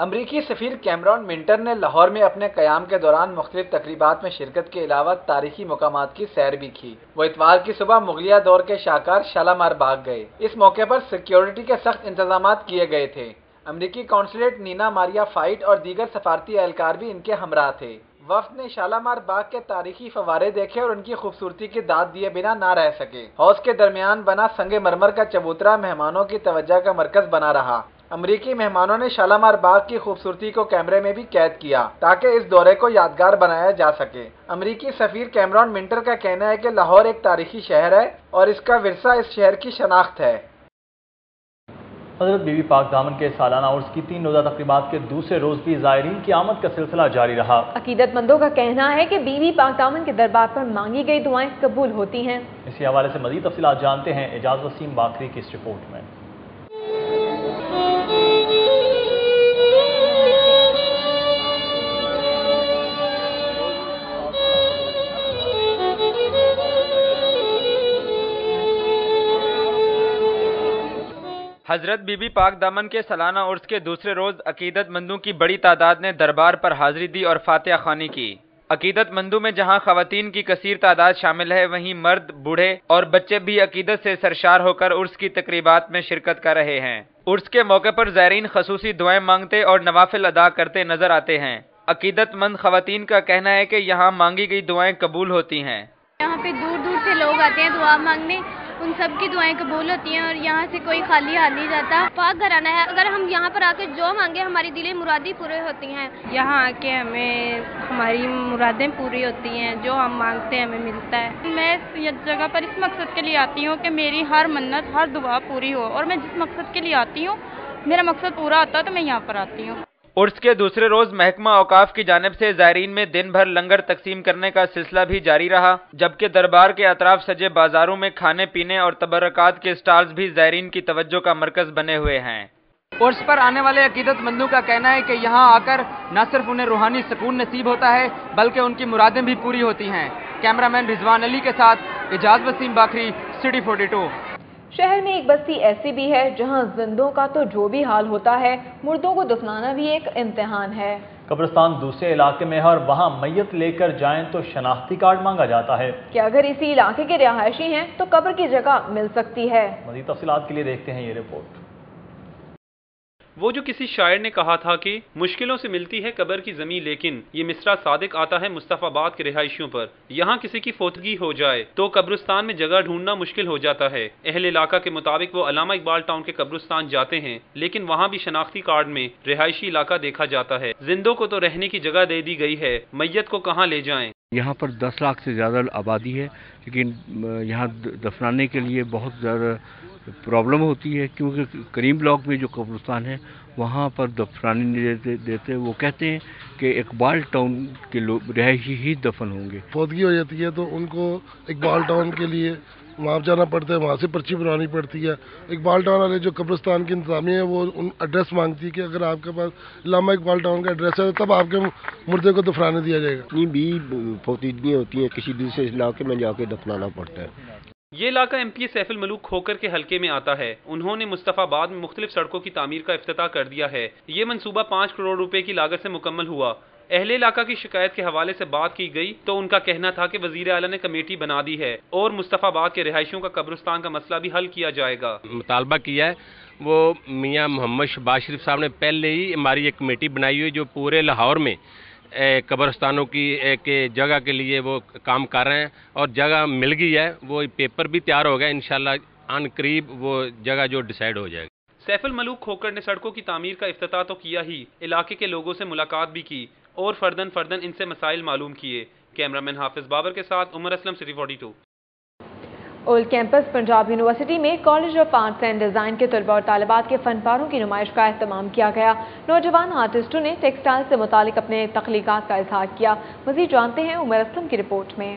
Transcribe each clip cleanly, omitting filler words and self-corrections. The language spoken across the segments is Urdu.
امریکی سفیر کیمرون منٹر نے لاہور میں اپنے قیام کے دوران مختلف تقریبات میں شرکت کے علاوہ تاریخی مقامات کی سیر بھی کی۔ وہ اتوار کی صبح مغلیہ دور کے شاہکار شالامار باغ گئے۔ اس موقع پر سیکیورٹی کے سخت انتظامات کیے گئے تھے۔ امریکی کونسلیٹ نینا ماریا فائٹ اور دیگر سفارتی اہلکار بھی ان کے ہمراہ تھے۔ وفد نے شالامار باغ کے تاریخی فوارے دیکھے اور ان کی خوبصورتی کی داد دیے بنا نہ رہ سکے۔ حوض کے درمیان بنا سنگ مرمر کا چبوترا مہمانوں کی توجہ کا مرکز بنا رہا۔ امریکی مہمانوں نے شالامار باغ کی خوبصورتی کو کیمرے میں بھی قید کیا تاکہ اس دورے کو یادگار بنایا جا سکے۔ امریکی سفیر کیمرون منٹر کا کہنا ہے کہ لاہور ایک تاریخی شہر ہے اور اس کا ورثہ اس شہر کی شناخت ہے۔ حضرت بی بی پاک دامن کے سالانہ عرس کی 3 روزہ تقریبات کے دوسرے روز بھی زائرین کی آمد کا سلسلہ جاری رہا۔ عقیدت مندوں کا کہنا ہے کہ بی بی پاک دامن کے دربار پر مانگی گئی دعائیں قبول ہوتی ہیں۔ اسی حوالے سے مزید تفصیلات جانتے ہیں اعجاز وسیم باکری کی اس رپورٹ میں۔ حضرت بی بی پاک دامن کے سالانہ عرس کے دوسرے روز عقیدت مندوں کی بڑی تعداد نے دربار پر حاضری دی اور فاتحہ خوانی کی۔ عقیدت مندوں میں جہاں خواتین کی کثیر تعداد شامل ہے، وہیں مرد، بوڑھے اور بچے بھی عقیدت سے سرشار ہو کر عرس کی تقریبات میں شرکت کر رہے ہیں۔ عرس کے موقع پر زائرین خصوصی دعائیں مانگتے اور نوافل ادا کرتے نظر آتے ہیں۔ عقیدت مند خواتین کا کہنا ہے کہ یہاں مانگی گئی دعائیں قبول ہوتی ہیں۔ یہاں پہ دور دور سے لوگ آتے ہیں دعا مانگنے، ان سب کی دعائیں قبول ہوتی ہیں اور یہاں سے کوئی خالی ہاتھ نہیں جاتا۔ پاک گھرانہ ہے، اگر ہم یہاں پر آ کے جو مانگے ہماری دلی مرادی پورے ہوتی ہیں۔ یہاں آ کے ہمیں ہماری مرادیں پوری ہوتی ہیں، جو ہم مانگتے ہیں ہمیں ملتا ہے۔ میں اس جگہ پر اس مقصد کے لیے آتی ہوں کہ میری ہر منت، ہر دعا پوری ہو، اور میں جس مقصد کے لیے آتی ہوں میرا مقصد پورا ہوتا ہے تو میں یہاں پر آتی ہوں۔ عرس کے دوسرے روز محکمہ اوقاف کی جانب سے زائرین میں دن بھر لنگر تقسیم کرنے کا سلسلہ بھی جاری رہا، جبکہ دربار کے اطراف سجے بازاروں میں کھانے پینے اور تبرکات کے سٹالز بھی زائرین کی توجہ کا مرکز بنے ہوئے ہیں۔ عرس پر آنے والے عقیدت مندوں کا کہنا ہے کہ یہاں آ کر نہ صرف انہیں روحانی سکون نصیب ہوتا ہے بلکہ ان کی مرادیں بھی پوری ہوتی ہیں۔ کیمرامین رضوان علی کے ساتھ اعجاز وسیم باکری، سٹی 42۔ شہر میں ایک بستی ایسی بھی ہے جہاں زندوں کا تو جو بھی حال ہوتا ہے، مردوں کو دفنانا بھی ایک امتحان ہے۔ قبرستان دوسرے علاقے میں ہے اور وہاں میت لے کر جائیں تو شناختی کارڈ مانگا جاتا ہے کہ اگر اسی علاقے کے رہائشی ہیں تو قبر کی جگہ مل سکتی ہے۔ مزید تفصیلات کے لیے دیکھتے ہیں یہ رپورٹ۔ وہ جو کسی شاعر نے کہا تھا کہ مشکلوں سے ملتی ہے قبر کی زمین، لیکن یہ مصرع صادق آتا ہے مصطفی آباد کے رہائشیوں پر۔ یہاں کسی کی فوتگی ہو جائے تو قبرستان میں جگہ ڈھونڈنا مشکل ہو جاتا ہے۔ اہل علاقہ کے مطابق وہ علامہ اقبال ٹاؤن کے قبرستان جاتے ہیں، لیکن وہاں بھی شناختی کارڈ میں رہائشی علاقہ دیکھا جاتا ہے۔ زندوں کو تو رہنے کی جگہ دے دی گئی ہے، میت کو کہاں لے جائیں؟ یہاں پر 10 لاکھ سے زیادہ آبادی ہے، لیکن یہاں دفنانے کے لیے بہت زیادہ پرابلم ہوتی ہے، کیونکہ کریم بلاک میں جو قبرستان ہے وہاں پر دفنانے نہیں دیتے۔ وہ کہتے ہیں کہ اقبال ٹاؤن کے لوگ رہائشی ہی دفن ہوں گے۔ فوتگی ہو جاتی ہے تو ان کو اقبال ٹاؤن کے لیے وہاں جانا پڑتا ہے، وہاں سے پرچی بنانی پڑتی ہے۔ اقبال ٹاؤن والے جو قبرستان کی انتظامیہ ہے وہ ایڈریس مانگتی ہے کہ اگر آپ کے پاس علامہ اقبال ٹاؤن کا ایڈریس ہے تب آپ کے مردے کو دفنانے دیا جائے گا۔ اتنی بھی فوتگیاں ہوتی ہیں، کسی دوسرے علاقے میں جا کے دفنانا پڑتا ہے۔ یہ علاقہ M P safe ul Malook Khokhar کے حلقے میں آتا ہے۔ انہوں نے مصطفی آباد میں مختلف سڑکوں کی تعمیر کا افتتاح کر دیا ہے۔ یہ منصوبہ 5 کروڑ روپے کی لاگت سے مکمل ہوا۔ اہل علاقہ کی شکایت کے حوالے سے بات کی گئی تو ان کا کہنا تھا کہ وزیر اعلیٰ نے کمیٹی بنا دی ہے اور مصطفی آباد کے رہائشیوں کا قبرستان کا مسئلہ بھی حل کیا جائے گا۔ مطالبہ کیا ہے وہ میاں محمد شہباز شریف صاحب نے پہلے ہی ہماری ایک کمیٹی بنائی ہوئی جو پورے لاہور میں قبرستانوں کی ایک جگہ کے لیے وہ کام کر رہے ہیں اور جگہ مل گئی ہے، وہ پیپر بھی تیار ہو گیا، انشاءاللہ ان قریب وہ جگہ جو ڈیسائیڈ ہو جائے گی۔ سیف الملوک کھوکر نے سڑکوں کی تعمیر کا افتتاح تو کیا ہی، علاقے کے لوگوں سے ملاقات بھی کی اور فردن ان سے مسائل معلوم کیے۔ کیمرامین حافظ بابر کے ساتھ Umar Aslam, city 42۔ Old campus Punjab university میں college of arts and design کے طلباء اور طالبات کے فن پاروں کی نمائش کا اہتمام کیا گیا۔ نوجوان آرٹسٹوں نے ٹیکسٹائل سے متعلق اپنے تخلیقات کا اظہار کیا۔ مزید جانتے ہیں عمر اسلم کی رپورٹ میں۔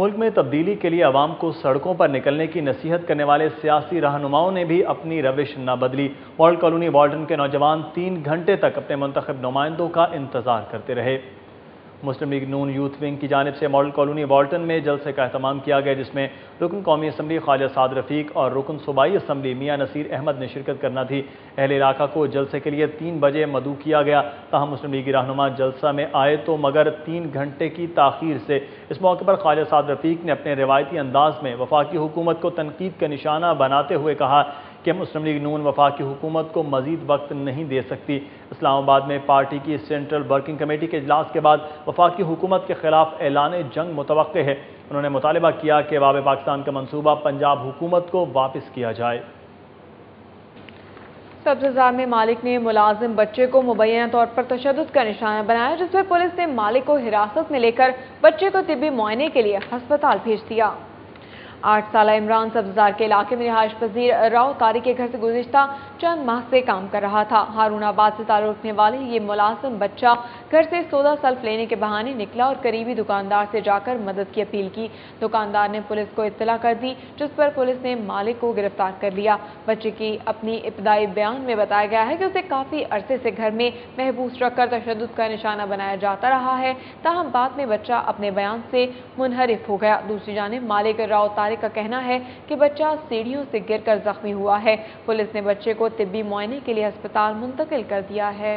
ملک میں تبدیلی کے لیے عوام کو سڑکوں پر نکلنے کی نصیحت کرنے والے سیاسی رہنماؤں نے بھی اپنی روش نہ بدلی۔ ماڈل کالونی والٹن کے نوجوان 3 گھنٹے تک اپنے منتخب نمائندوں کا انتظار کرتے رہے۔ مسلم لیگ نون یوتھ ونگ کی جانب سے ماڈل کالونی والٹن میں جلسے کا اہتمام کیا گیا، جس میں رکن قومی اسمبلی خواجہ سعد رفیق اور رکن صوبائی اسمبلی میاں نصیر احمد نے شرکت کرنا تھی۔ اہل علاقہ کو جلسے کے لیے 3 بجے مدعو کیا گیا، تاہم مسلم لیگی رہنما جلسہ میں آئے تو مگر 3 گھنٹے کی تاخیر سے۔ اس موقع پر خواجہ سعد رفیق نے اپنے روایتی انداز میں وفاقی حکومت کو تنقید کا نشانہ بناتے ہوئے کہا کہ مسلم لیگ نون وفاقی حکومت کو مزید وقت نہیں دے سکتی۔ اسلام آباد میں پارٹی کی سینٹرل ورکنگ کمیٹی کے اجلاس کے بعد وفاقی حکومت کے خلاف اعلان جنگ متوقع ہے۔ انہوں نے مطالبہ کیا کہ باب پاکستان کا منصوبہ پنجاب حکومت کو واپس کیا جائے۔ سبززار میں مالک نے ملازم بچے کو مبینہ طور پر تشدد کا نشانہ بنایا، جس پر پولیس نے مالک کو حراست میں لے کر بچے کو طبی معائنے کے لیے ہسپتال بھیج دیا۔ 8 سالہ عمران سبززار کے علاقے میں رہائش پذیر راؤ طارق کے گھر سے گزشتہ چند ماہ سے کام کر رہا تھا۔ ہارون آباد سے تعلق رکھنے والے یہ ملازم بچہ گھر سے سودا سلف لینے کے بہانے نکلا اور قریبی دکاندار سے جا کر مدد کی اپیل کی۔ دکاندار نے پولیس کو اطلاع کر دی، جس پر پولیس نے مالک کو گرفتار کر لیا۔ بچے کی اپنی ابتدائی بیان میں بتایا گیا ہے کہ اسے کافی عرصے سے گھر میں محبوس رکھ کر تشدد کا نشانہ بنایا جاتا رہا ہے، تاہم بعد میں بچہ اپنے بیان سے منحرف ہو گیا۔ دوسری جانب مالک راؤ طارق کا کہنا ہے کہ بچہ سیڑھیوں سے گر کر زخمی ہوا ہے۔ پولیس نے بچے کو طبی معائنے کے لیے ہسپتال منتقل کر دیا ہے۔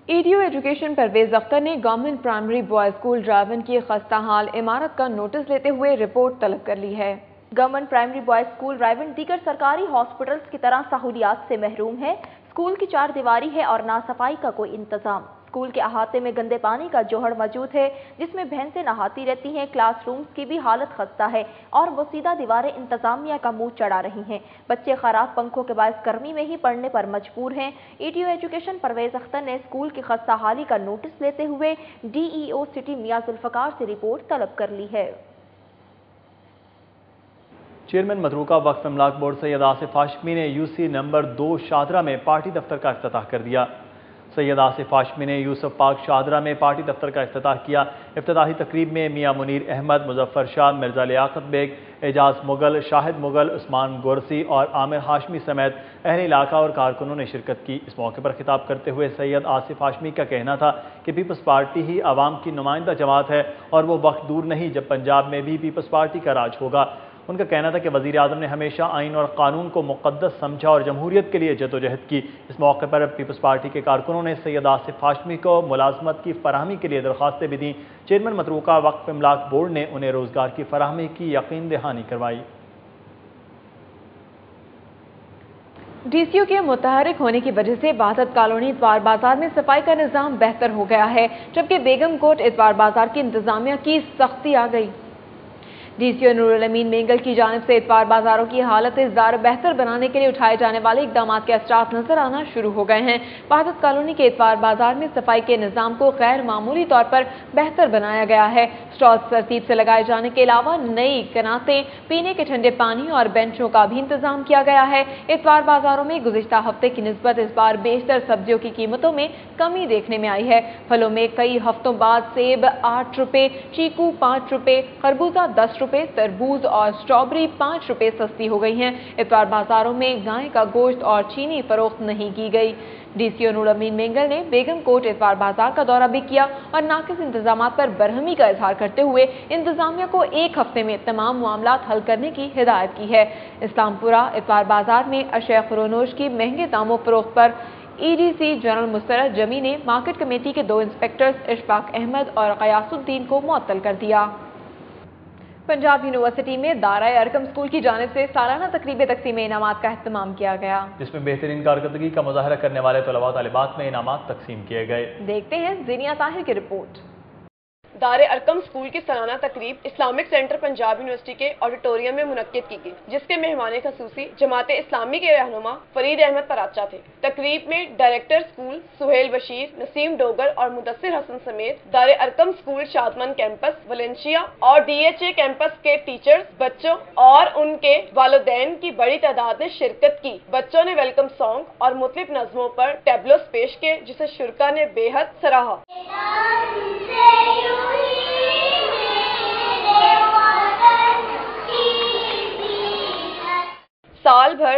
ایڈیو ایجوکیشن پرویز اختر نے government primary boys school driven کی خستہ حال عمارت کا نوٹس لیتے ہوئے رپورٹ طلب کر لی ہے۔ Government primary boys school driven دیگر سرکاری ہاسپٹلز کی طرح سہولیات سے محروم ہے۔ اسکول کی 4 دیواری ہے اور نہ صفائی کا کوئی انتظام۔ اسکول کے احاطے میں گندے پانی کا جوہر موجود ہے، جس میں بھینسیں نہاتی رہتی ہیں۔ کلاس رومز کی بھی حالت خستہ ہے اور بوسیدہ دیواریں انتظامیہ کا منہ چڑھا رہی ہیں۔ بچے خراب پنکھوں کے باعث گرمی میں ہی پڑھنے پر مجبور ہیں۔ ایڈیو ایجوکیشن پرویز اختر نے اسکول کی خستہ حالی کا نوٹس لیتے ہوئے ڈی ای او سٹی میاں ذوالفقار سے رپورٹ طلب کر لی ہے۔ چیئرمین متروکہ وقف املاک بورڈ سید آصف ہاشمی نے یو سی نمبر 2 شاہدرہ میں پارٹی دفتر کا افتتاح کر دیا۔ سید آصف ہاشمی نے یوسف پارک شاہدرہ میں پارٹی دفتر کا افتتاح کیا۔ افتتاحی تقریب میں میاں منیر احمد، مظفر شاہ، مرزا لیاقت بیگ، اعجاز مغل، شاہد مغل، عثمان گورسی اور عامر ہاشمی سمیت اہل علاقہ اور کارکنوں نے شرکت کی۔ اس موقع پر خطاب کرتے ہوئے سید آصف ہاشمی کا کہنا تھا کہ پیپلز پارٹی ہی عوام کی نمائندہ جماعت ہے اور وہ وقت دور نہیں جب پنجاب میں بھی پیپلز پارٹی کا راج ہوگا۔ ان کا کہنا تھا کہ وزیر اعظم نے ہمیشہ آئین اور قانون کو مقدس سمجھا اور جمہوریت کے لیے جدوجہد کی۔ اس موقع پر پیپلز پارٹی کے کارکنوں نے سید آصف ہاشمی کو ملازمت کی فراہمی کے لیے درخواستیں بھی دیں۔ چیئرمین متروکہ وقف املاک بورڈ نے انہیں روزگار کی فراہمی کی یقین دہانی کروائی۔ ڈی سی او کے متحرک ہونے کی وجہ سے وحدت کالونی اتوار بازار میں صفائی کا نظام بہتر ہو گیا ہے، جبکہ بیگم کوٹ اتوار بازار کی انتظامیہ کی سختی آ گئی۔ ڈی سی او نور الامین مینگل کی جانب سے اتوار بازاروں کی حالت زار بہتر بنانے کے لیے اٹھائے جانے والے اقدامات کے اثرات نظر آنا شروع ہو گئے ہیں۔ وحدت کالونی کے اتوار بازار میں صفائی کے نظام کو غیر معمولی طور پر بہتر بنایا گیا ہے۔ سٹالز ترتیب سے لگائے جانے کے علاوہ نئی کناتیں، پینے کے ٹھنڈے پانی اور بینچوں کا بھی انتظام کیا گیا ہے۔ اتوار بازاروں میں گزشتہ ہفتے کی نسبت اس بار بیشتر سبزیوں کی قیمتوں میں کمی دیکھنے میں آئی ہے۔ پھلوں میں کئی ہفتوں بعد سیب 8 روپے، چیکو 5 روپے، خربوزہ 10 روپے، تربوز اور سٹرابری 5 روپے سستی ہو گئی ہیں۔ اتوار بازاروں میں گائے کا گوشت اور چینی فروخت نہیں کی گئی۔ ڈی سی او نور الامین مینگل نے بیگم کوٹ اتوار بازار کا دورہ بھی کیا اور ناقص انتظامات پر برہمی کا اظہار کرتے ہوئے انتظامیہ کو 1 ہفتے میں تمام معاملات حل کرنے کی ہدایت کی ہے۔ اسلام پورہ اتوار بازار میں اشیاء خرونوش کی مہنگے داموں فروخت پر ای ڈی سی جنرل مسرت جمی نے مارکیٹ کمیٹی کے 2 انسپیکٹرز اشفاق احمد اور غیاث الدین کو معطل کر دیا۔ پنجاب یونیورسٹی میں دارہ ارقم اسکول کی جانب سے سالانہ تقریب تقسیم انعامات کا اہتمام کیا گیا، جس میں بہترین کارکردگی کا مظاہرہ کرنے والے طلباء و طالبات میں انعامات تقسیم کیے گئے۔ دیکھتے ہیں زینیہ طاہر کی رپورٹ۔ دار ارقم اسکول کی سالانہ تقریب اسلامک سینٹر پنجاب یونیورسٹی کے آڈیٹوریم میں منعقد کی گئی، جس کے مہمان خصوصی جماعت اسلامی کے رہنما فرید احمد پراچا تھے۔ تقریب میں ڈائریکٹر اسکول سہیل بشیر، نسیم ڈوگر اور مدثر حسن سمیت دار ارقم اسکول شادمن کیمپس ویلنشیا اور ڈی ایچ اے کیمپس کے ٹیچرز، بچوں اور ان کے والدین کی بڑی تعداد نے شرکت کی۔ بچوں نے ویلکم سانگ اور مختلف نظموں پر ٹیبلوز پیش کیے، جسے شرکا نے بے حد سراہا۔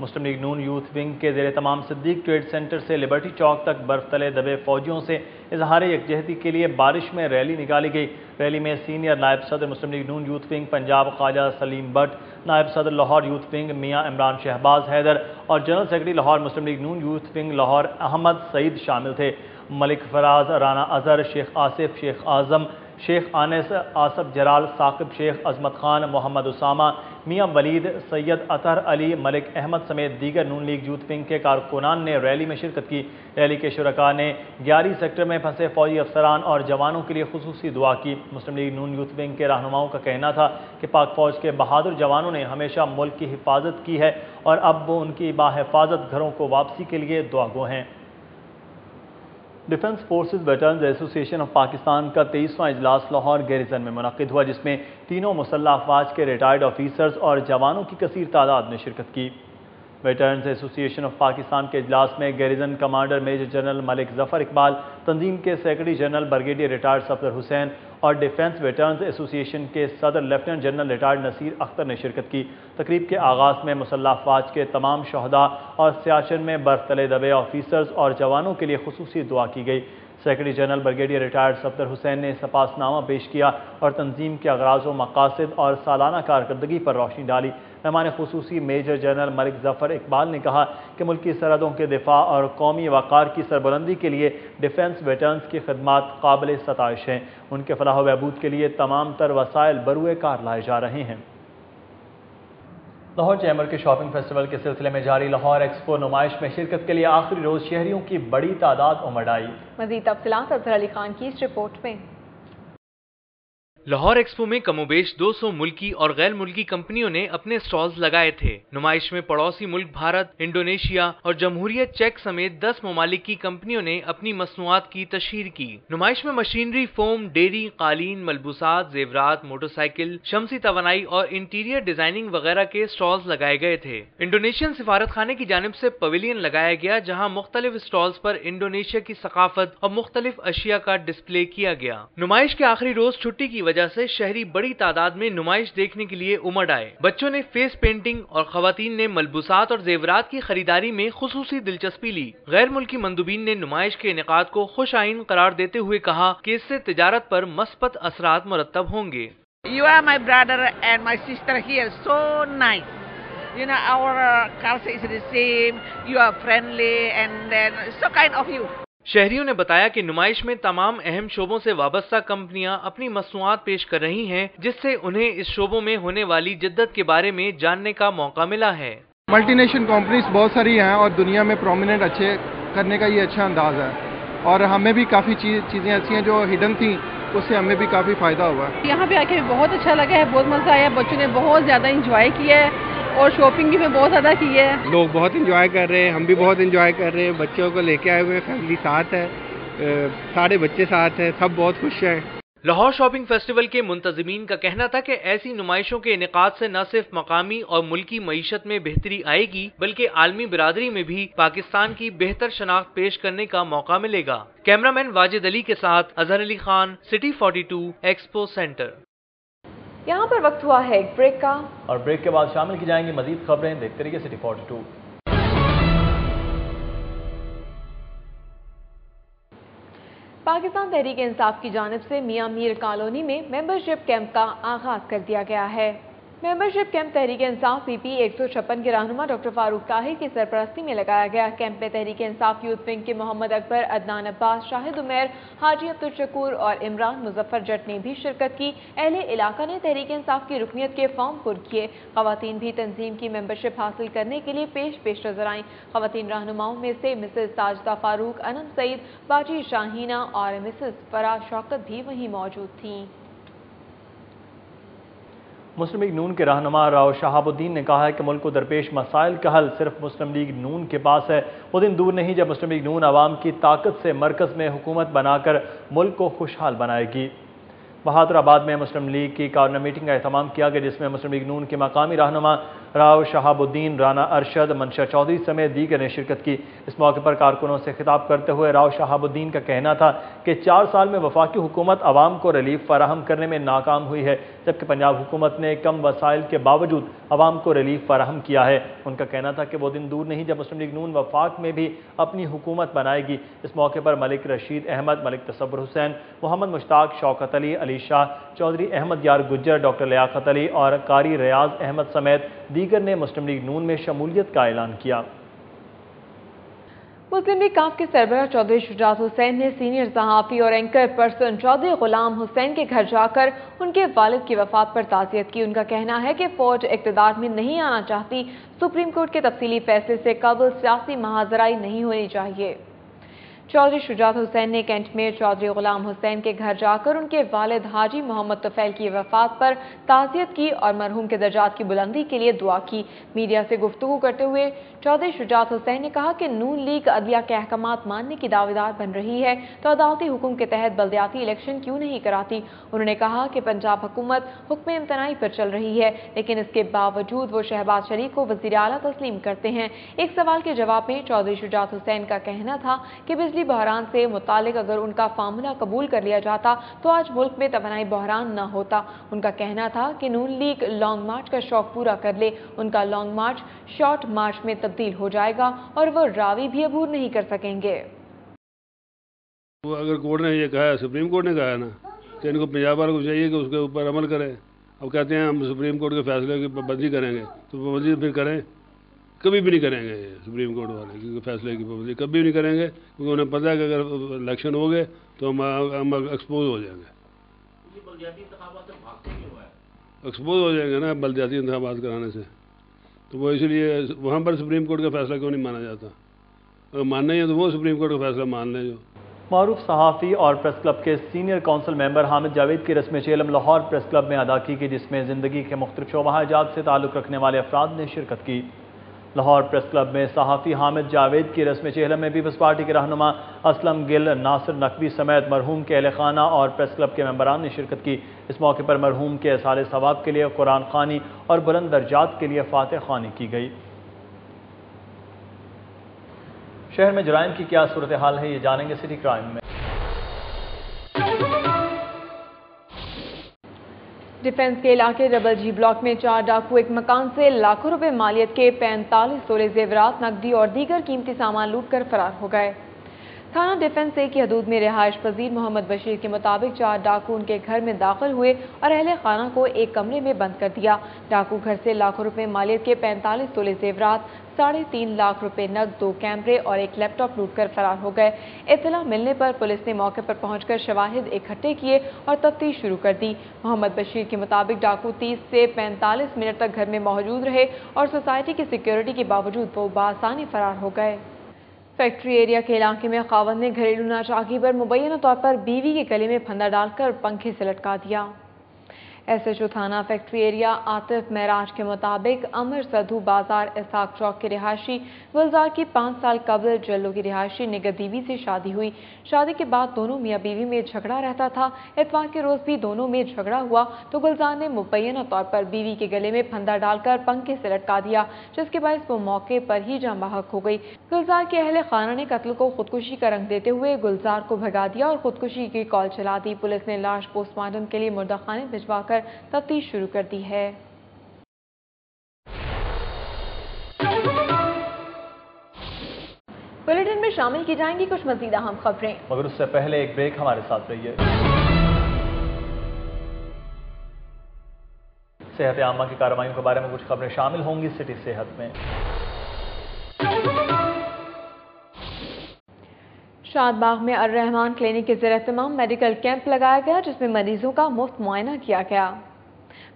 مسلم لیگ نون یوتھ ونگ کے زیر تمام صدیق ٹریڈ سینٹر سے لبرٹی چوک تک برف تلے دبے فوجیوں سے اظہار یکجہتی کے لیے بارش میں ریلی نکالی گئی۔ ریلی میں سینئر نائب صدر مسلم لیگ نون یوتھ ونگ پنجاب خواجہ سلیم بٹ، نائب صدر لاہور یوتھ ونگ میاں عمران شہباز حیدر اور جنرل سیکرٹری لاہور مسلم لیگ نون یوتھ ونگ لاہور احمد سعید شامل تھے۔ ملک فراز، رانا اظہر، شیخ آصف، شیخ اعظم، شیخ آنس، آصف جلال، ثاقب شیخ، عظمت خان، محمد اسامہ، میاں ولید، سید اطہر علی، ملک احمد سمیت دیگر نون لیگ یوتھ ونگ کے کارکنان نے ریلی میں شرکت کی۔ ریلی کے شرکاء نے 11 سیکٹر میں پھنسے فوجی افسران اور جوانوں کے لیے خصوصی دعا کی۔ مسلم لیگ نون یوتھ ونگ کے رہنماؤں کا کہنا تھا کہ پاک فوج کے بہادر جوانوں نے ہمیشہ ملک کی حفاظت کی ہے اور اب وہ ان کی باحفاظت گھروں کو واپسی کے لیے دعا گو ہیں۔ ڈیفنس فورسز ویٹرنز ایسوسی ایشن آف پاکستان کا 23واں اجلاس لاہور گیریزن میں منعقد ہوا، جس میں تینوں مسلح افواج کے ریٹائرڈ آفیسرز اور جوانوں کی کثیر تعداد نے شرکت کی۔ ویٹرنز ایسوسی ایشن آف پاکستان کے اجلاس میں garrison commander major general Malik Zafar Iqbal, تنظیم کے secretary general brigadier retired Safdar Hussain اور ڈیفنس ویٹرنز ایسوسی ایشن کے صدر lieutenant general retired Naseer Akhtar نے شرکت کی۔ تقریب کے آغاز میں مسلح افواج کے تمام شہداء اور سیاچن میں برف تلے دبے آفیسرز اور جوانوں کے لیے خصوصی دعا کی گئی۔ Secretary general brigadier retired Safdar Hussain نے سپاسنامہ پیش کیا اور تنظیم کے اغراض و مقاصد اور سالانہ کارکردگی پر روشنی ڈالی۔ مہمان خصوصی میجر جنرل ملک ظفر اقبال نے کہا کہ ملکی سرحدوں کے دفاع اور قومی وقار کی سربلندی کے لیے ڈیفنس ویٹرنز کی خدمات قابل ستائش ہیں۔ ان کے فلاح و بہبود کے لیے تمام تر وسائل بروئے کار لائے جا رہے ہیں۔ لاہور چیمبر کے شاپنگ فیسٹیول کے سلسلے میں جاری لاہور ایکسپو نمائش میں شرکت کے لیے آخری روز شہریوں کی بڑی تعداد امڑ آئی۔ مزید تفصیلات اظہر علی خان کی اس رپورٹ میں۔ لاہور ایکسپو میں کم و بیش 200 ملکی اور غیر ملکی کمپنیوں نے اپنے سٹالز لگائے تھے۔ نمائش میں پڑوسی ملک بھارت، انڈونیشیا اور جمہوریت چیک سمیت 10 ممالک کی کمپنیوں نے اپنی مصنوعات کی تشہیر کی۔ نمائش میں مشینری، فوم، ڈیری، قالین، ملبوسات، زیورات، موٹر سائیکل، شمسی توانائی اور انٹیریئر ڈیزائننگ وغیرہ کے سٹالز لگائے گئے تھے۔ انڈونیشین سفارت خانے کی جانب سے پویلین لگایا گیا، جہاں مختلف سٹالز پر انڈونیشیا کی ثقافت اور مختلف اشیاء کا ڈسپلے کیا گیا۔ نمائش کے آخری روز چھٹی کی وجہ سے شہری بڑی تعداد میں نمائش دیکھنے کے لیے امڑ آئے۔ بچوں نے فیس پینٹنگ اور خواتین نے ملبوسات اور زیورات کی خریداری میں خصوصی دلچسپی لی۔ غیر ملکی مندوبین نے نمائش کے انعقاد کو خوش آئین قرار دیتے ہوئے کہا کہ اس سے تجارت پر مثبت اثرات مرتب ہوں گے۔ You are my brother and my sister here, so nice. You know, our culture is the same, you are friendly and then so kind of you. شہریوں نے بتایا کہ نمائش میں تمام اہم شعبوں سے وابستہ کمپنیاں اپنی مصنوعات پیش کر رہی ہیں، جس سے انہیں اس شعبوں میں ہونے والی جدت کے بارے میں جاننے کا موقع ملا ہے۔ ملٹی نیشنل کمپنیز بہت ساری ہیں اور دنیا میں پرومیننٹ اچھے کرنے کا یہ اچھا انداز ہے، اور ہمیں بھی کافی چیزیں ایسی ہیں جو ہڈن تھیں، اس سے ہمیں بھی کافی فائدہ ہوا ہے۔ یہاں پہ آ کے بہت اچھا لگا ہے، بہت مزہ آیا، بچوں نے بہت زیادہ انجوائے کیا ہے اور شاپنگ بھی میں بہت زیادہ کی ہے۔ لوگ بہت انجوائے کر رہے ہیں، ہم بھی بہت انجوائے کر رہے ہیں، بچوں کو لے کے آئے ہوئے، فیملی ساتھ ہے، سارے بچے ساتھ ہیں، سب بہت خوش ہیں۔ لاہور شاپنگ فیسٹیول کے منتظمین کا کہنا تھا کہ ایسی نمائشوں کے انعقاد سے نہ صرف مقامی اور ملکی معیشت میں بہتری آئے گی، بلکہ عالمی برادری میں بھی پاکستان کی بہتر شناخت پیش کرنے کا موقع ملے گا۔ کیمرامین واجد علی کے ساتھ Azhar Ali Khan, city 42 expo centre. یہاں پر وقت ہوا ہے ایک بریک کا، اور بریک کے بعد شامل کی جائیں گی مزید خبریں۔ دیکھتے رہیے سٹی 42۔ پاکستان تحریک انصاف کی جانب سے میاں میر کالونی میں ممبرشپ کیمپ کا آغاز کر دیا گیا ہے۔ ممبرشپ کیمپ تحریک انصاف پی پی 156 کے رہنما ڈاکٹر فاروق طاہر کی سرپرستی میں لگایا گیا۔ کیمپ میں تحریک انصاف یوتھ ونگ کے محمد اکبر، عدنان عباس، شاہد عمیر، حاجی عبدالشکور اور عمران مظفر جٹ نے بھی شرکت کی۔ اہل علاقہ نے تحریک انصاف کی رکنیت کے فارم پر کیے۔ خواتین بھی تنظیم کی ممبرشپ حاصل کرنے کے لیے پیش نظر آئیں۔ خواتین رہنماؤں میں سے مسز ساجدہ فاروق، انم سعید، باجی شاہینہ اور مسز فرا شوکت بھی وہیں موجود تھیں۔ مسلم لیگ نون کے رہنما راؤ شہاب الدین نے کہا ہے کہ ملک کو درپیش مسائل کا حل صرف مسلم لیگ نون کے پاس ہے۔ وہ دن دور نہیں جب مسلم لیگ نون عوام کی طاقت سے مرکز میں حکومت بنا کر ملک کو خوشحال بنائے گی۔ بہادر آباد میں مسلم لیگ کی کارنر میٹنگ کا اہتمام کیا گیا، جس میں مسلم لیگ نون کے مقامی رہنما راؤ شہابالدین، رانا ارشد، منشا چودھری سمیت دیگر نے شرکت کی۔ اس موقع پر کارکنوں سے خطاب کرتے ہوئے راؤ شہابالدین کا کہنا تھا کہ 4 سال میں وفاقی حکومت عوام کو ریلیف فراہم کرنے میں ناکام ہوئی ہے، جبکہ پنجاب حکومت نے کم وسائل کے باوجود عوام کو ریلیف فراہم کیا ہے۔ ان کا کہنا تھا کہ وہ دن دور نہیں جب مسلم لیگ نون وفاق میں بھی اپنی حکومت بنائے گی۔ اس موقع پر ملک رشید احمد، ملک تصور حسین، محمد مشتاق، شوکت علی، علی شاہ، چودھری احمد یار گجر، ڈاکٹر لیاقت علی اور قاری ریاض احمد سمیت دیگر نے مسلم لیگ نون میں شمولیت کا اعلان کیا۔ مسلم لیگ کاف کے سربراہ چودھری شجاعت حسین نے سینئر صحافی اور اینکر پرسن چودھری غلام حسین کے گھر جا کر ان کے والد کی وفات پر تعزیت کی۔ ان کا کہنا ہے کہ فوج اقتدار میں نہیں آنا چاہتی، سپریم کورٹ کے تفصیلی فیصلے سے قبل سیاسی محاذرائی نہیں ہونی چاہیے۔ چودھری شجاعت حسین نے کینٹ میں چودھری غلام حسین کے گھر جا کر ان کے والد حاجی محمد طفیل کی وفات پر تعزیت کی اور مرحوم کے درجات کی بلندی کے لیے دعا کی۔ میڈیا سے گفتگو کرتے ہوئے چودھری شجاعت حسین نے کہا کہ نون لیگ عدلیہ کے احکامات ماننے کی دعویدار بن رہی ہے تو عدالتی حکم کے تحت بلدیاتی الیکشن کیوں نہیں کراتی۔ انہوں نے کہا کہ پنجاب حکومت حکم امتناعی پر چل رہی ہے، لیکن اس کے باوجود وہ شہباز شریف کو وزیر اعلیٰ تسلیم کرتے ہیں۔ ایک سوال کے جواب میں چودھری شجاعت حسین کا کہنا تھا کہ بجلی بحران سے متعلق اگر ان کا فارمولہ قبول کر لیا جاتا تو آج ملک میں توانائی بحران نہ ہوتا۔ ان کا کہنا تھا کہ نون لیگ لانگ مارچ کا شوق پورا کر لے، ان کا لانگ مارچ شارٹ مارچ میں تبدیل ہو جائے گا اور وہ راوی بھی عبور نہیں کر سکیں گے۔ اگر کورٹ نے یہ کہا ہے، سپریم کورٹ نے کہا ہے نا کہ ان کو پنجاب والوں کو چاہیے کہ اس کے اوپر عمل کریں۔ اب کہتے ہیں ہم سپریم کورٹ کے فیصلے کی پابندی کریں گے، تو پابندی پھر کریں، کبھی بھی نہیں کریں گے سپریم کورٹ والے کیونکہ فیصلے کی پابندی کبھی بھی نہیں کریں گے، کیونکہ انہیں پتہ ہے کہ اگر الیکشن ہو گئے تو ہم ایکسپوز ہو جائیں گے، ایکسپوز ہو جائیں گے نا بلدیاتی انتخابات کرانے سے۔ تو وہ اسی لیے وہاں پر سپریم کورٹ کا فیصلہ کیوں نہیں مانا جاتا؟ اگر ماننا ہی ہے تو وہ سپریم کورٹ کا فیصلہ مان لیں۔ جو معروف صحافی اور پریس کلب کے سینئر کونسل ممبر حامد جاوید کی رسم چہلم لاہور پریس کلب میں ادا کی گئی، جس میں زندگی کے مختلف شعبہ جات سے تعلق رکھنے والے افراد نے شرکت کی۔ لاہور پریس کلب میں صحافی حامد جاوید کی رسم چہلم میں پیپلز پارٹی کے رہنما اسلم گل، ناصر نقوی سمیت مرحوم کے اہل خانہ اور پریس کلب کے ممبران نے شرکت کی۔ اس موقع پر مرحوم کے اصال ثواب کے لیے قرآن خوانی اور بلند درجات کے لیے فاتح خوانی کی گئی۔ شہر میں جرائم کی کیا صورتحال ہے، یہ جانیں گے سٹی کرائم میں۔ ڈیفنس کے علاقے ڈبل جی بلاک میں 4 ڈاکو ایک مکان سے لاکھوں روپے مالیت کے 45 تولے زیورات، نقدی اور دیگر قیمتی سامان لوٹ کر فرار ہو گئے۔ تھانہ ڈیفنس کی حدود میں رہائش پذیر محمد بشیر کے مطابق 4 ڈاکو ان کے گھر میں داخل ہوئے اور اہل خانہ کو ایک کمرے میں بند کر دیا۔ ڈاکو گھر سے لاکھوں روپے مالیت کے 45 تولے زیورات، 3.5 لاکھ روپے نقد، 2 کیمرے اور ایک لیپ ٹاپ لوٹ کر فرار ہو گئے۔ اطلاع ملنے پر پولیس نے موقع پر پہنچ کر شواہد اکٹھے کیے اور تفتیش شروع کر دی۔ محمد بشیر کے مطابق ڈاکو 30 سے 45 منٹ تک گھر میں موجود رہے اور سوسائٹی کی سیکیورٹی کے باوجود وہ بآسانی فرار ہو گئے۔ فیکٹری ایریا کے علاقے میں خاوند نے گھریلو ناچاکی پر مبینہ طور پر بیوی کے گلے میں پھندا ڈال کر پنکھے سے لٹکا دیا۔ ایس ایچ او تھانہ فیکٹری ایریا عاطف معراج کے مطابق امر سدھو بازار اسحاق چوک کے رہائشی گلزار کی 5 سال قبل جلو کی رہائشی نگر دیوی سے شادی ہوئی۔ شادی کے بعد دونوں میاں بیوی میں جھگڑا رہتا تھا۔ اتوار کے روز بھی دونوں میں جھگڑا ہوا تو گلزار نے مبینہ طور پر بیوی کے گلے میں پھندا ڈال کر پنکھے سے لٹکا دیا، جس کے باعث وہ موقع پر ہی جاں بحق ہو گئی۔ گلزار کے اہل خانہ نے قتل کو خودکشی کا رنگ دیتے ہوئے گلزار کو بھگا دیا اور خودکشی کی کال چلا دی۔ پولیس نے لاش پوسٹ مارٹم کے لیے مردہ خانے بھجوا کر تفتیش شروع کر دی ہے۔ بلیٹن میں شامل کی جائیں گی کچھ مزید اہم خبریں، مگر اس سے پہلے ایک بریک، ہمارے ساتھ رہیے۔ صحت عامہ کی کارروائیوں کے بارے میں کچھ خبریں شامل ہوں گی سٹی صحت میں۔ شاد باغ میں الرحمان کلینک کے زیر اہتمام میڈیکل کیمپ لگایا گیا، جس میں مریضوں کا مفت معائنہ کیا گیا۔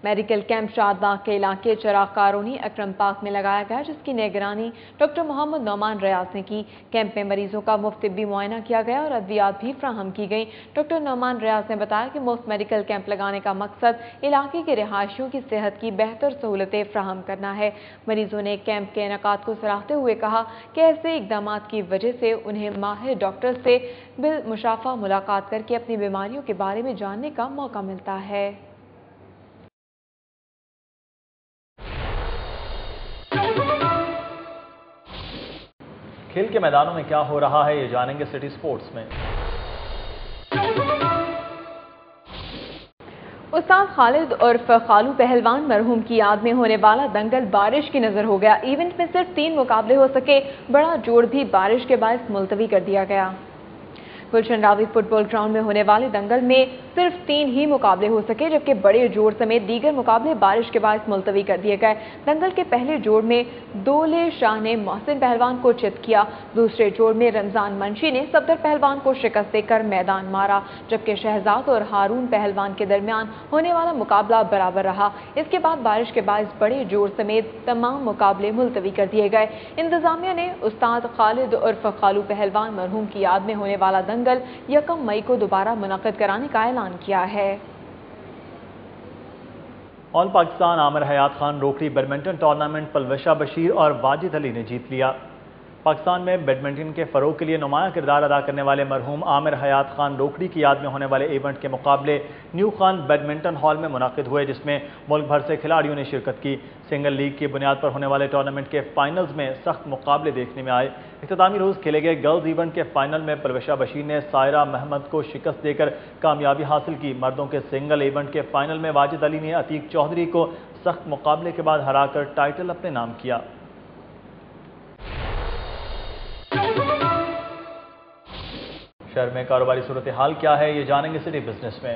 میڈیکل کیمپ شاد باغ کے علاقے چراغ کارونی اکرم پارک میں لگایا گیا، جس کی نگرانی ڈاکٹر محمد نعمان ریاض نے کی۔ کیمپ میں مریضوں کا مفت طبی معائنہ کیا گیا اور ادویات بھی فراہم کی گئیں۔ ڈاکٹر نعمان ریاض نے بتایا کہ مفت میڈیکل کیمپ لگانے کا مقصد علاقے کے رہائشیوں کی صحت کی بہتر سہولتیں فراہم کرنا ہے۔ مریضوں نے کیمپ کے انعقاد کو سراہتے ہوئے کہا کہ ایسے اقدامات کی وجہ سے انہیں ماہر ڈاکٹر سے بالمشافہ ملاقات کر کے اپنی بیماریوں کے بارے میں جاننے کا موقع ملتا ہے۔ کھیل کے میدانوں میں کیا ہو رہا ہے یہ جانیں گے سٹی سپورٹس میں۔ استاد خالد عرف خالو پہلوان مرحوم کی یاد میں ہونے والا دنگل بارش کی نظر ہو گیا۔ ایونٹ میں صرف 3 مقابلے ہو سکے، بڑا جوڑ بھی بارش کے باعث ملتوی کر دیا گیا۔ گلشن راوی فٹ بال گراؤنڈ میں ہونے والے دنگل میں صرف 3 ہی مقابلے ہو سکے، جبکہ بڑے جوڑ سمیت دیگر مقابلے بارش کے باعث ملتوی کر دیے گئے۔ دنگل کے پہلے جوڑ میں دولے شاہ نے محسن پہلوان کو چت کیا، دوسرے جوڑ میں رمضان منشی نے صفدر پہلوان کو شکست دے کر میدان مارا، جبکہ شہزاد اور ہارون پہلوان کے درمیان ہونے والا مقابلہ برابر رہا۔ اس کے بعد بارش کے باعث بڑے جوڑ سمیت تمام مقابلے ملتوی کر دیے گئے۔ انتظامیہ نے استاد خالد عرف خالو پہلوان مرحوم کی یاد میں ہونے والا دنگل 1 مئی کو دوبارہ منعقد کرانے کا اعلان کیا ہے۔ آل پاکستان عامر حیات خان روکڑی بیڈمنٹن ٹورنامنٹ پلوشہ بشیر اور واجد علی نے جیت لیا۔ پاکستان میں بیڈمنٹن کے فروغ کے لیے نمایاں کردار ادا کرنے والے مرحوم عامر حیات خان روکڑی کی یاد میں ہونے والے ایونٹ کے مقابلے نیو خان بیڈمنٹن ہال میں منعقد ہوئے، جس میں ملک بھر سے کھلاڑیوں نے شرکت کی۔ سنگل لیگ کی بنیاد پر ہونے والے ٹورنامنٹ کے فائنلز میں سخت مقابلے دیکھنے میں آئے۔ اختتامی روز کھیلے گئے گرلز ایونٹ کے فائنل میں پلوشہ بشیر نے سائرہ محمد کو شکست دے کر کامیابی حاصل کی۔ مردوں کے سنگل ایونٹ کے فائنل میں واجد علی نے عتیق چودھری کو سخت مقابلے کے بعد ہرا کر ٹائٹل اپنے نام کیا۔ شہر میں کاروباری صورتحال کیا ہے یہ جانیں گے سٹی بزنس میں۔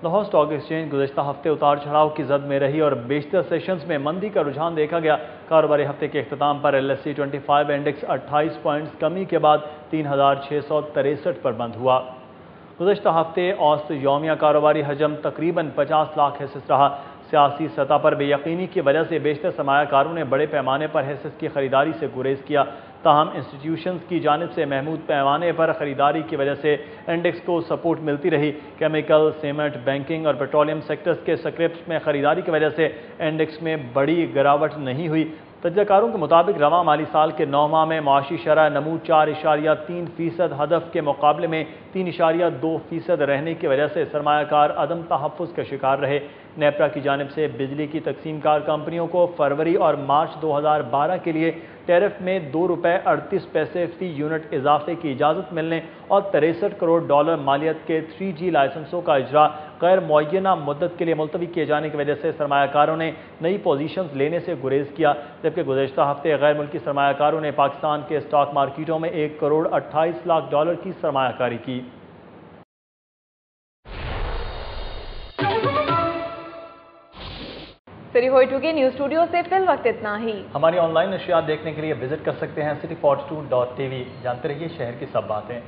لاہور اسٹاک ایکسچینج گزشتہ ہفتے اتار چڑھاؤ کی زد میں رہی اور بیشتر سیشنز میں مندی کا رجحان دیکھا گیا۔ کاروباری ہفتے کے اختتام پر LSE 25 انڈیکس 28 پوائنٹس کمی کے بعد 3663 پر بند ہوا۔ گزشتہ ہفتے اوسط یومیہ کاروباری حجم تقریباً 50 لاکھ حصص رہا۔ سیاسی سطح پر بے یقینی کی وجہ سے بیشتر سرمایہ کاروں نے بڑے پیمانے پر حصص کی خریداری سے گریز کیا۔ تاہم انسٹیٹیوشنز کی جانب سے محدود پیمانے پر خریداری کی وجہ سے انڈیکس کو سپورٹ ملتی رہی۔ کیمیکل، سیمنٹ، بینکنگ اور پیٹرولیم سیکٹرز کے سکریپس میں خریداری کی وجہ سے انڈیکس میں بڑی گراوٹ نہیں ہوئی۔ تجزیہ کاروں کے مطابق رواں مالی سال کے 9 ماہ میں معاشی شرح نمو 4.3% ہدف کے مقابلے میں 3.2% رہنے کی وجہ سے سرمایہ کار عدم تحفظ کا شکار رہے۔ نیپرا کی جانب سے بجلی کی تقسیم کار کمپنیوں کو فروری اور مارچ 2012 کے لیے ٹیرف میں $2.38 فی یونٹ اضافے کی اجازت ملنے اور $63 کروڑ مالیت کے 3G لائسنسوں کا اجرا غیر معینہ مدت کے لیے ملتوی کیے جانے کی وجہ سے سرمایہ کاروں نے نئی پوزیشنز لینے سے گریز کیا، جبکہ گزشتہ ہفتے غیر ملکی سرمایہ کاروں نے پاکستان کے اسٹاک مارکیٹوں میں $1.28 کروڑ کی سرمایہ کاری کی۔ سری ہوئی 2 کے نیوز اسٹوڈیو سے فی الوقت اتنا ہی۔ ہماری آن لائن نشریات دیکھنے کے لیے وزٹ کر سکتے ہیں city42.tv۔ جانتے رہیے شہر کی سب باتیں۔